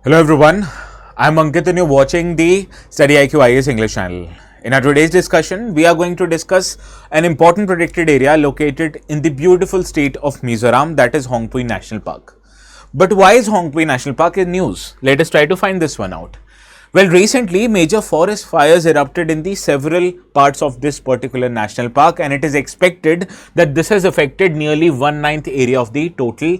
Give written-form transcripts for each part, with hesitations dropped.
Hello everyone, I'm Ankit and you're watching the StudyIQ IAS English channel. In our today's discussion, we are going to discuss an important protected area located in the beautiful state of Mizoram, that is Phawngpui National Park. But why is Phawngpui National Park in news? Let us try to find this one out. Well, recently major forest fires erupted in the several parts of this particular national park, and it is expected that this has affected nearly 1/9 area of the total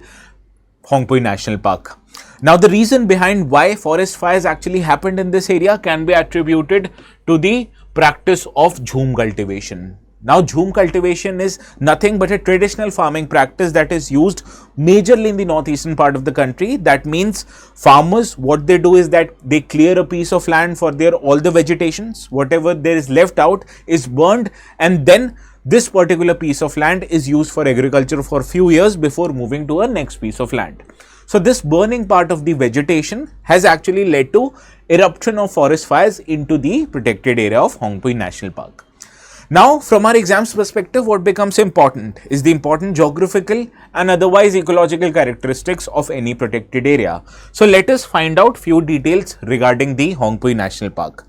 Phawngpui National Park. Now, the reason behind why forest fires actually happened in this area can be attributed to the practice of jhum cultivation. Now, jhum cultivation is nothing but a traditional farming practice that is used majorly in the northeastern part of the country. That means farmers, what they do is that they clear a piece of land for their all the vegetations, whatever there is left out is burned, and then this particular piece of land is used for agriculture for a few years before moving to a next piece of land. So this burning part of the vegetation has actually led to eruption of forest fires into the protected area of Phawngpui National Park. Now, from our exams perspective, what becomes important is the important geographical and otherwise ecological characteristics of any protected area. So let us find out few details regarding the Phawngpui National Park.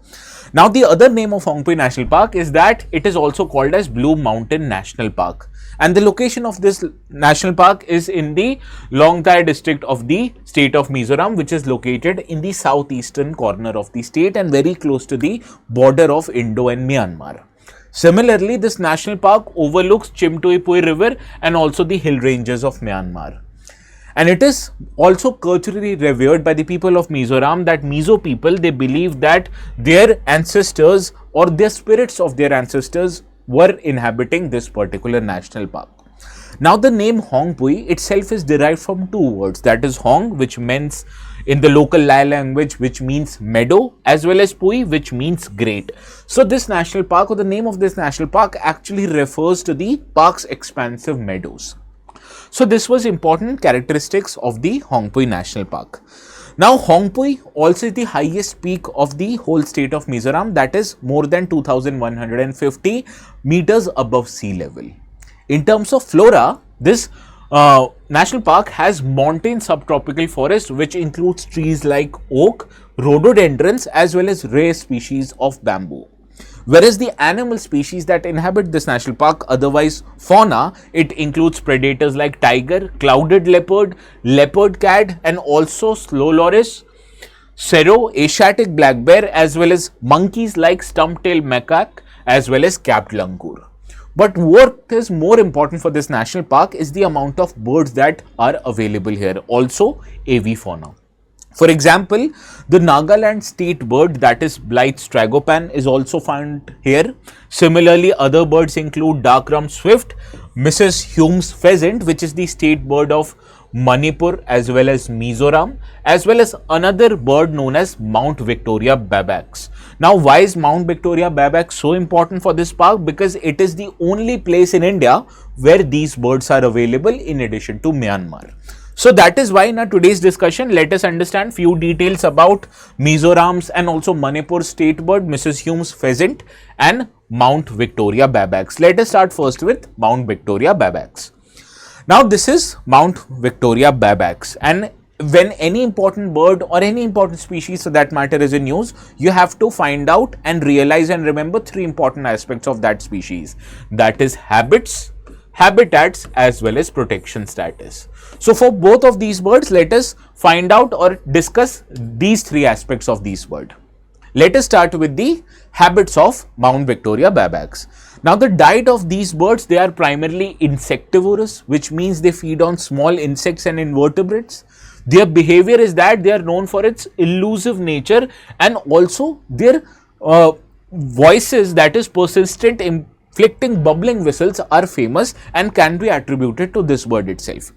Now, the other name of Phawngpui National Park is that it is also called as Blue Mountain National Park. And the location of this national park is in the Longthai district of the state of Mizoram, which is located in the southeastern corner of the state and very close to the border of Indo and Myanmar. Similarly, this national park overlooks Phawngpui River and also the hill ranges of Myanmar. And it is also culturally revered by the people of Mizoram, that Mizo people, they believe that their ancestors or the spirits of their ancestors were inhabiting this particular national park. Now, the name Phawngpui itself is derived from two words, that is Phawng, which means in the local Lai language, which means meadow, as well as Pui, which means great. So this national park, or the name of this national park, actually refers to the park's expansive meadows. So this was important characteristics of the Phawngpui National Park. Now, Phawngpui also is the highest peak of the whole state of Mizoram, that is more than 2150 meters above sea level. In terms of flora, this national park has mountain subtropical forest, which includes trees like oak, rhododendrons, as well as rare species of bamboo. Whereas the animal species that inhabit this national park, otherwise fauna, it includes predators like tiger, clouded leopard, leopard cat, and also slow loris, serow, Asiatic black bear, as well as monkeys like stump-tailed macaque, as well as capped langur. But what is more important for this national park is the amount of birds that are available here, also avifauna. For example, the Nagaland state bird, that is Blythe's tragopan, is also found here. Similarly, other birds include dark-rumped swift, Mrs. Humes Phasant, which is the state bird of Manipur as well as Mizoram, as well as another bird known as Mount Victoria babax. Now, why is Mount Victoria babax so important for this park? Because it is the only place in India where these birds are available in addition to Myanmar. So that is why in our today's discussion, let us understand few details about Mizoram's and also Manipur state bird, Mrs. Humes Phasant, and Mount Victoria babax. Let us start first with Mount Victoria babax. Now, this is Mount Victoria babax, and when any important bird or any important species for that matter is in news, you have to find out and realize and remember three important aspects of that species, that is habits, habitats, as well as protection status. So for both of these birds, let us find out or discuss these three aspects of these birds. Let us start with the habits of Mount Victoria babax. Now, the diet of these birds, they are primarily insectivorous, which means they feed on small insects and invertebrates. Their behavior is that they are known for its elusive nature, and also their voices, that is persistent, inflicting bubbling whistles, are famous and can be attributed to this bird itself.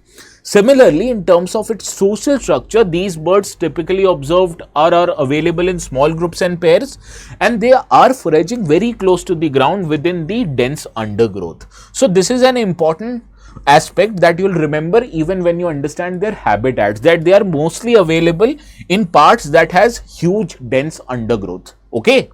Similarly, in terms of its social structure, these birds typically observed are available in small groups and pairs, and they are foraging very close to the ground within the dense undergrowth. So this is an important aspect that you will remember even when you understand their habitats, that they are mostly available in parts that has huge dense undergrowth. Okay.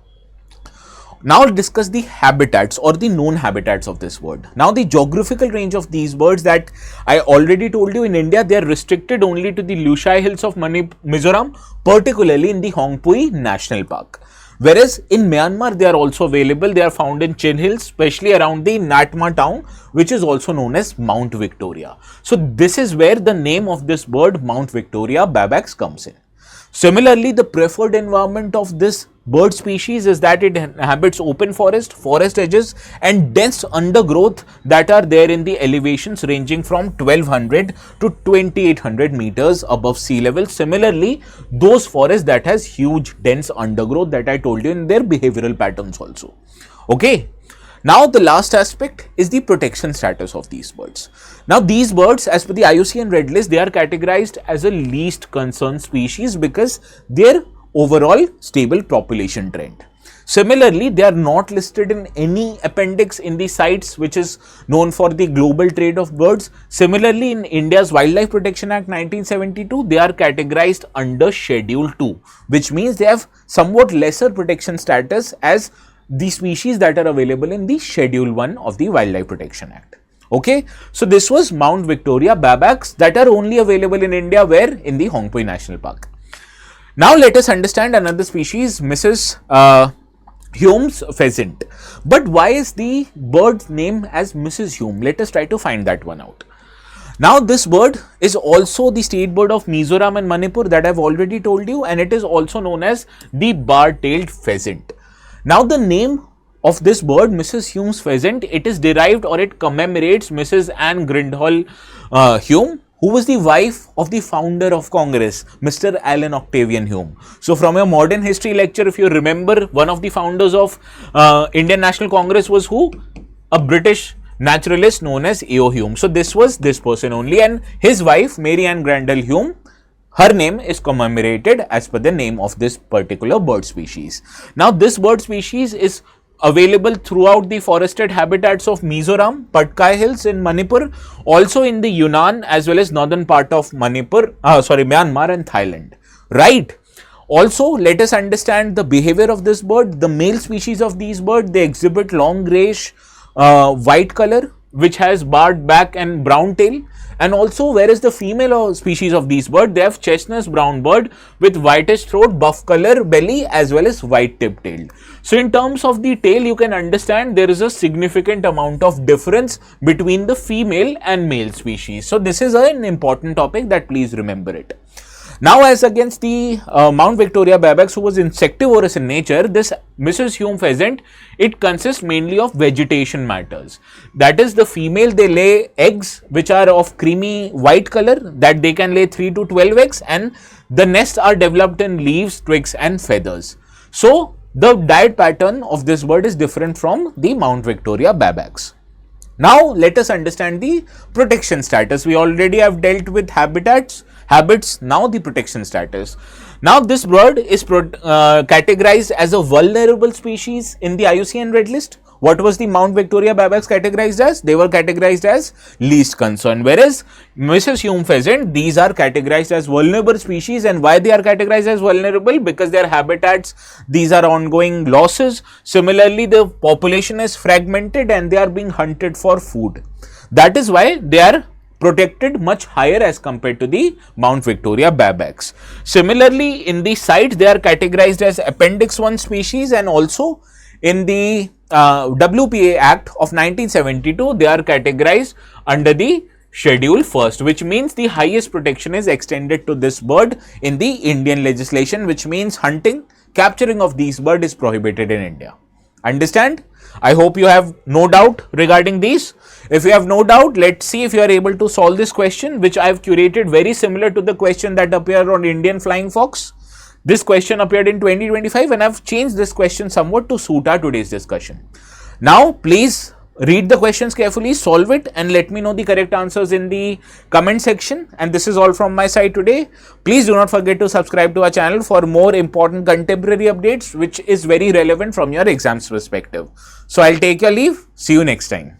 Now discuss the habitats or the known habitats of this bird. Now the geographical range of these birds that I already told you, in India they are restricted only to the Lushai hills of Mizoram, particularly in the Phawngpui National Park. Whereas in Myanmar they are also available. They are found in Chin Hills, especially around the Natma town, which is also known as Mount Victoria. So this is where the name of this bird, Mount Victoria babax, comes in. Similarly, the preferred environment of this bird species is that it inhabits open forest, forest edges and dense undergrowth that are there in the elevations ranging from 1200 to 2800 meters above sea level. Similarly, those forests that has huge dense undergrowth that I told you in their behavioral patterns also. Okay. Now the last aspect is the protection status of these birds. Now these birds, as per the IUCN Red List, they are categorized as a least concern species because their overall stable population trend. Similarly, they are not listed in any appendix in the sites which is known for the global trade of birds. Similarly, in India's Wildlife Protection Act 1972, they are categorized under Schedule 2, which means they have somewhat lesser protection status as the species that are available in the Schedule 1 of the Wildlife Protection Act. Okay, so this was Mount Victoria babax that are only available in India, where? In the Phawngpui National Park. Now let us understand another species, Mrs. Humes Phasant. But why is the bird's name as Mrs. Hume? Let us try to find that one out. Now this bird is also the state bird of Mizoram and Manipur that I have already told you, and it is also known as the bar-tailed pheasant. Now the name of this bird, Mrs. Humes Phasant, it is derived or it commemorates Mrs. Anne Grindhall Hume, who was the wife of the founder of Congress, Mr. Allen Octavian Hume. So from your modern history lecture, if you remember, one of the founders of Indian National Congress was who? A British naturalist known as A.O. Hume. So this was this person only, and his wife, Mary Anne Grindhall Hume, her name is commemorated as per the name of this particular bird species. Now this bird species is available throughout the forested habitats of Mizoram, Patkai Hills in Manipur, also in the Yunnan as well as northern part of Myanmar and Thailand. Right. Also, let us understand the behavior of this bird. The male species of these birds, they exhibit long grayish white color, which has barred back and brown tail. And also, whereas the female species of these birds, they have chestnut brown bird with whitish throat, buff color belly as well as white tip tail. So in terms of the tail, you can understand there is a significant amount of difference between the female and male species. So this is an important topic that please remember it. Now, as against the Mount Victoria babax, who was insectivorous in nature, this Mrs. Hume Phasant, it consists mainly of vegetation matters. That is, the female, they lay eggs which are of creamy white color, that they can lay 3 to 12 eggs, and the nests are developed in leaves, twigs and feathers. So the diet pattern of this bird is different from the Mount Victoria babax. Now let us understand the protection status. We already have dealt with habits, now the protection status. Now this bird is categorized as a vulnerable species in the IUCN Red List. What was the Mount Victoria babax categorized as? They were categorized as least concern, whereas Mrs. Hume Phasant, these are categorized as vulnerable species. And why they are categorized as vulnerable? Because their habitats, these are ongoing losses. Similarly, the population is fragmented and they are being hunted for food. That is why they are protected much higher as compared to the Mount Victoria babax. Similarly, in the site, they are categorized as Appendix 1 species, and also in the WPA Act of 1972, they are categorized under the Schedule 1st, which means the highest protection is extended to this bird in the Indian legislation, which means hunting, capturing of these birds is prohibited in India. Understand? I hope you have no doubt regarding these. If you have no doubt, let's see if you are able to solve this question, which I have curated very similar to the question that appeared on Indian Flying Fox. This question appeared in 2025 and I have changed this question somewhat to suit our today's discussion. Now, please read the questions carefully, solve it and let me know the correct answers in the comment section. And this is all from my side today. Please do not forget to subscribe to our channel for more important contemporary updates, which is very relevant from your exams perspective. So, I'll take your leave. See you next time.